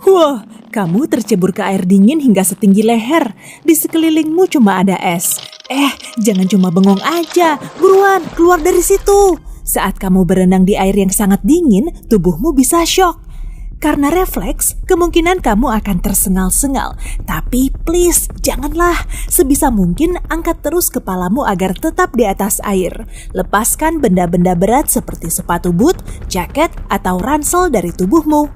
Wah, kamu tercebur ke air dingin hingga setinggi leher. Di sekelilingmu cuma ada es. Jangan cuma bengong aja. Buruan, keluar dari situ. Saat kamu berenang di air yang sangat dingin, tubuhmu bisa syok. Karena refleks, kemungkinan kamu akan tersengal-sengal. Tapi please, janganlah. Sebisa mungkin angkat terus kepalamu agar tetap di atas air. Lepaskan benda-benda berat seperti sepatu boot, jaket, atau ransel dari tubuhmu.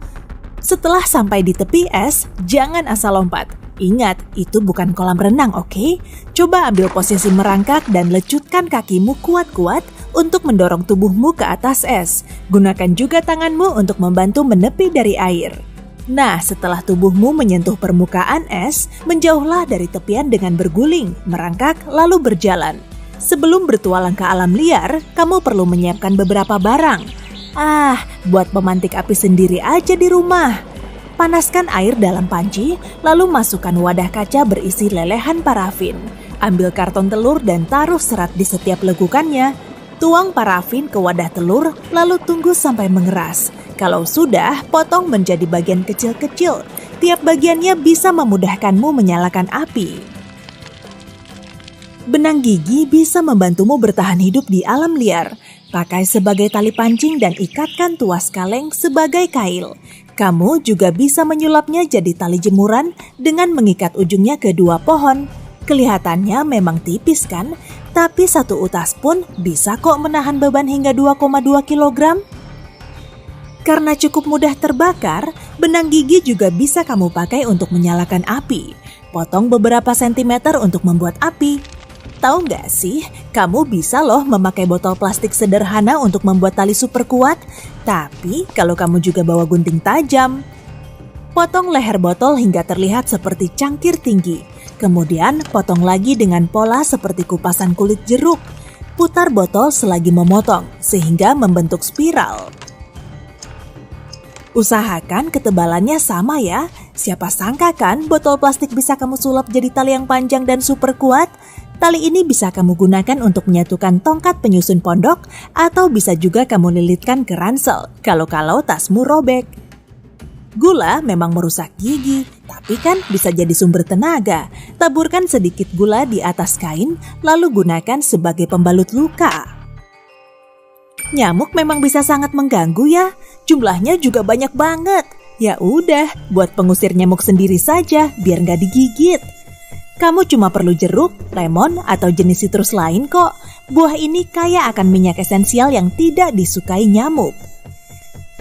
Setelah sampai di tepi es, jangan asal lompat. Ingat, itu bukan kolam renang, oke? Coba ambil posisi merangkak dan lecutkan kakimu kuat-kuat untuk mendorong tubuhmu ke atas es. Gunakan juga tanganmu untuk membantu menepi dari air. Nah, setelah tubuhmu menyentuh permukaan es, menjauhlah dari tepian dengan berguling, merangkak, lalu berjalan. Sebelum bertualang ke alam liar, kamu perlu menyiapkan beberapa barang. Buat pemantik api sendiri aja di rumah. Panaskan air dalam panci, lalu masukkan wadah kaca berisi lelehan parafin. Ambil karton telur dan taruh serat di setiap lekukannya. Tuang parafin ke wadah telur, lalu tunggu sampai mengeras. Kalau sudah, potong menjadi bagian kecil-kecil. Tiap bagiannya bisa memudahkanmu menyalakan api. Benang gigi bisa membantumu bertahan hidup di alam liar. Pakai sebagai tali pancing dan ikatkan tuas kaleng sebagai kail. Kamu juga bisa menyulapnya jadi tali jemuran dengan mengikat ujungnya ke dua pohon. Kelihatannya memang tipis kan? Tapi satu utas pun bisa kok menahan beban hingga 2,2 kg. Karena cukup mudah terbakar, benang gigi juga bisa kamu pakai untuk menyalakan api. Potong beberapa sentimeter untuk membuat api. Tahu nggak sih, kamu bisa loh memakai botol plastik sederhana untuk membuat tali super kuat. Tapi kalau kamu juga bawa gunting tajam. Potong leher botol hingga terlihat seperti cangkir tinggi. Kemudian potong lagi dengan pola seperti kupasan kulit jeruk. Putar botol selagi memotong, sehingga membentuk spiral. Usahakan ketebalannya sama ya. Siapa sangka kan botol plastik bisa kamu sulap jadi tali yang panjang dan super kuat? Tali ini bisa kamu gunakan untuk menyatukan tongkat penyusun pondok atau bisa juga kamu lilitkan ke ransel kalau-kalau tasmu robek. Gula memang merusak gigi, tapi kan bisa jadi sumber tenaga. Taburkan sedikit gula di atas kain, lalu gunakan sebagai pembalut luka. Nyamuk memang bisa sangat mengganggu ya, jumlahnya juga banyak banget. Ya udah, buat pengusir nyamuk sendiri saja, biar nggak digigit. Kamu cuma perlu jeruk, lemon, atau jenis sitrus lain kok. Buah ini kaya akan minyak esensial yang tidak disukai nyamuk.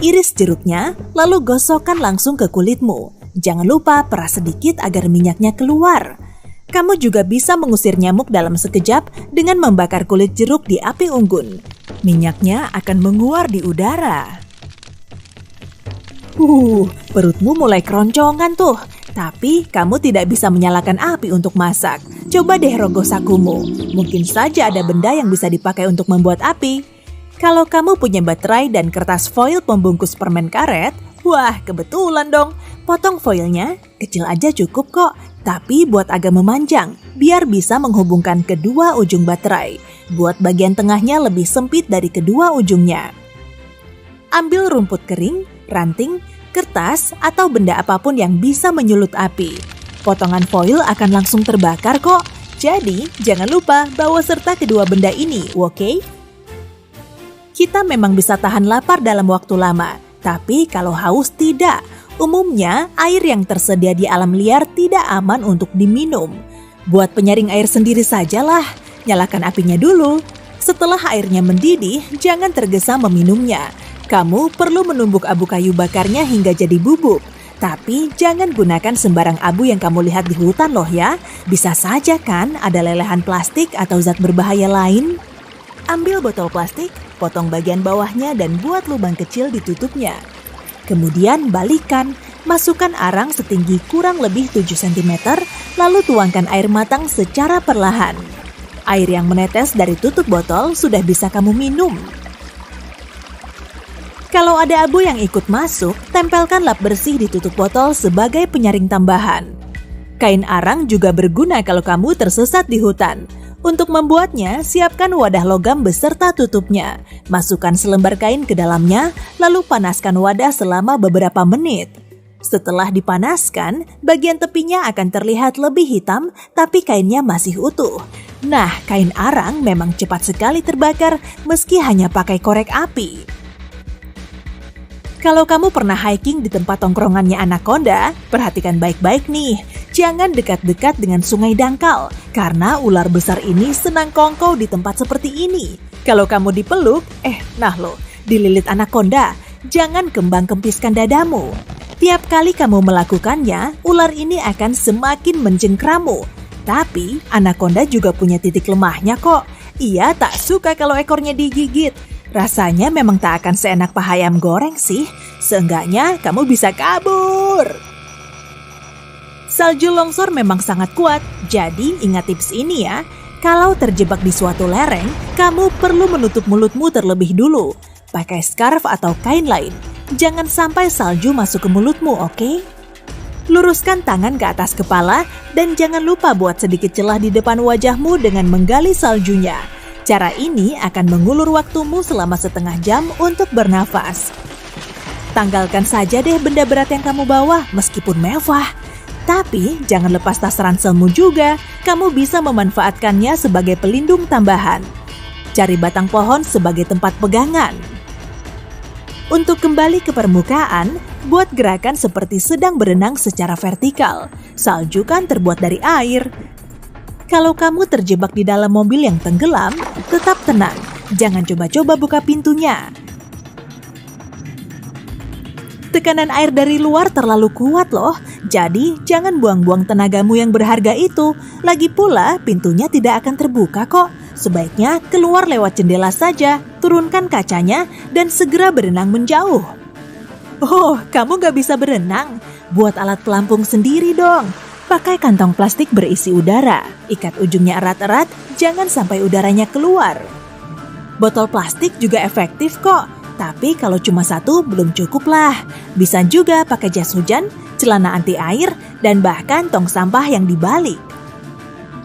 Iris jeruknya, lalu gosokkan langsung ke kulitmu. Jangan lupa peras sedikit agar minyaknya keluar. Kamu juga bisa mengusir nyamuk dalam sekejap dengan membakar kulit jeruk di api unggun. Minyaknya akan menguar di udara. Perutmu mulai keroncongan tuh. Tapi kamu tidak bisa menyalakan api untuk masak. Coba deh rogoh sakumu. Mungkin saja ada benda yang bisa dipakai untuk membuat api. Kalau kamu punya baterai dan kertas foil pembungkus permen karet, wah kebetulan dong. Potong foilnya, kecil aja cukup kok. Tapi buat agak memanjang, biar bisa menghubungkan kedua ujung baterai. Buat bagian tengahnya lebih sempit dari kedua ujungnya. Ambil rumput kering, ranting, kertas, atau benda apapun yang bisa menyulut api. Potongan foil akan langsung terbakar kok. Jadi, jangan lupa bawa serta kedua benda ini, oke? Kita memang bisa tahan lapar dalam waktu lama, tapi kalau haus tidak. Umumnya, air yang tersedia di alam liar tidak aman untuk diminum. Buat penyaring air sendiri sajalah. Nyalakan apinya dulu. Setelah airnya mendidih, jangan tergesa meminumnya. Kamu perlu menumbuk abu kayu bakarnya hingga jadi bubuk. Tapi jangan gunakan sembarang abu yang kamu lihat di hutan loh ya. Bisa saja kan ada lelehan plastik atau zat berbahaya lain. Ambil botol plastik, potong bagian bawahnya dan buat lubang kecil di tutupnya. Kemudian balikan, masukkan arang setinggi kurang lebih 7 cm, lalu tuangkan air matang secara perlahan. Air yang menetes dari tutup botol sudah bisa kamu minum. Kalau ada abu yang ikut masuk, tempelkan lap bersih di tutup botol sebagai penyaring tambahan. Kain arang juga berguna kalau kamu tersesat di hutan. Untuk membuatnya, siapkan wadah logam beserta tutupnya. Masukkan selembar kain ke dalamnya, lalu panaskan wadah selama beberapa menit. Setelah dipanaskan, bagian tepinya akan terlihat lebih hitam, tapi kainnya masih utuh. Nah, kain arang memang cepat sekali terbakar meski hanya pakai korek api. Kalau kamu pernah hiking di tempat tongkrongannya anaconda, perhatikan baik-baik nih. Jangan dekat-dekat dengan sungai dangkal, karena ular besar ini senang kongkow di tempat seperti ini. Kalau kamu dipeluk, dililit anaconda, jangan kembang-kempiskan dadamu. Tiap kali kamu melakukannya, ular ini akan semakin mencengkramu. Tapi, anaconda juga punya titik lemahnya kok. Ia tak suka kalau ekornya digigit. Rasanya memang tak akan seenak paha ayam goreng sih. Seenggaknya kamu bisa kabur. Salju longsor memang sangat kuat, jadi ingat tips ini ya. Kalau terjebak di suatu lereng, kamu perlu menutup mulutmu terlebih dulu. Pakai scarf atau kain lain. Jangan sampai salju masuk ke mulutmu, oke? Luruskan tangan ke atas kepala dan jangan lupa buat sedikit celah di depan wajahmu dengan menggali saljunya. Cara ini akan mengulur waktumu selama setengah jam untuk bernafas. Tanggalkan saja deh benda berat yang kamu bawa meskipun mewah. Tapi jangan lepas tas ranselmu juga, kamu bisa memanfaatkannya sebagai pelindung tambahan. Cari batang pohon sebagai tempat pegangan. Untuk kembali ke permukaan, buat gerakan seperti sedang berenang secara vertikal. Salju kan terbuat dari air. Kalau kamu terjebak di dalam mobil yang tenggelam, tetap tenang. Jangan coba-coba buka pintunya. Tekanan air dari luar terlalu kuat loh. Jadi, jangan buang-buang tenagamu yang berharga itu. Lagi pula, pintunya tidak akan terbuka kok. Sebaiknya keluar lewat jendela saja, turunkan kacanya, dan segera berenang menjauh. Oh, kamu gak bisa berenang? Buat alat pelampung sendiri dong. Pakai kantong plastik berisi udara. Ikat ujungnya erat-erat, jangan sampai udaranya keluar. Botol plastik juga efektif kok. Tapi kalau cuma satu belum cukup lah. Bisa juga pakai jas hujan, celana anti air, dan bahkan tong sampah yang dibalik.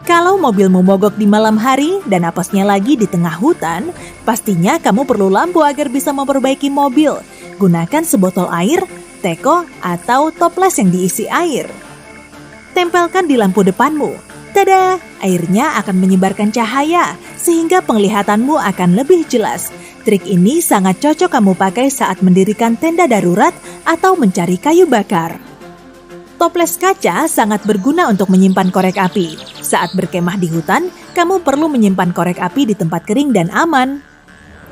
Kalau mobilmu mogok di malam hari dan apesnya lagi di tengah hutan, pastinya kamu perlu lampu agar bisa memperbaiki mobil. Gunakan sebotol air, teko, atau toples yang diisi air. Tempelkan di lampu depanmu. Tada! Airnya akan menyebarkan cahaya, sehingga penglihatanmu akan lebih jelas. Trik ini sangat cocok kamu pakai saat mendirikan tenda darurat atau mencari kayu bakar. Toples kaca sangat berguna untuk menyimpan korek api. Saat berkemah di hutan, kamu perlu menyimpan korek api di tempat kering dan aman.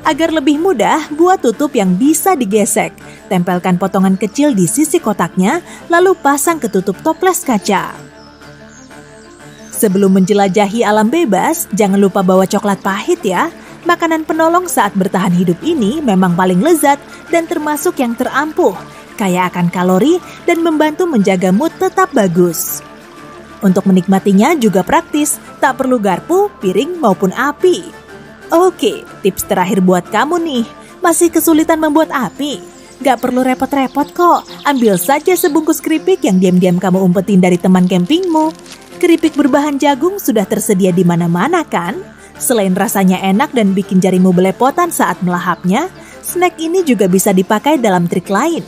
Agar lebih mudah, buat tutup yang bisa digesek. Tempelkan potongan kecil di sisi kotaknya, lalu pasang ke tutup toples kaca. Sebelum menjelajahi alam bebas, jangan lupa bawa coklat pahit ya. Makanan penolong saat bertahan hidup ini memang paling lezat dan termasuk yang terampuh, kaya akan kalori dan membantu menjaga mood tetap bagus. Untuk menikmatinya juga praktis, tak perlu garpu, piring maupun api. Oke, tips terakhir buat kamu nih. Masih kesulitan membuat api? Gak perlu repot-repot kok. Ambil saja sebungkus keripik yang diam-diam kamu umpetin dari teman campingmu. Keripik berbahan jagung sudah tersedia di mana-mana kan? Selain rasanya enak dan bikin jarimu belepotan saat melahapnya, snack ini juga bisa dipakai dalam trik lain.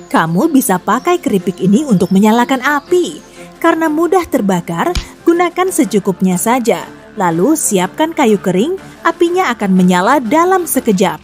Kamu bisa pakai keripik ini untuk menyalakan api. Karena mudah terbakar, gunakan secukupnya saja. Lalu siapkan kayu kering, apinya akan menyala dalam sekejap.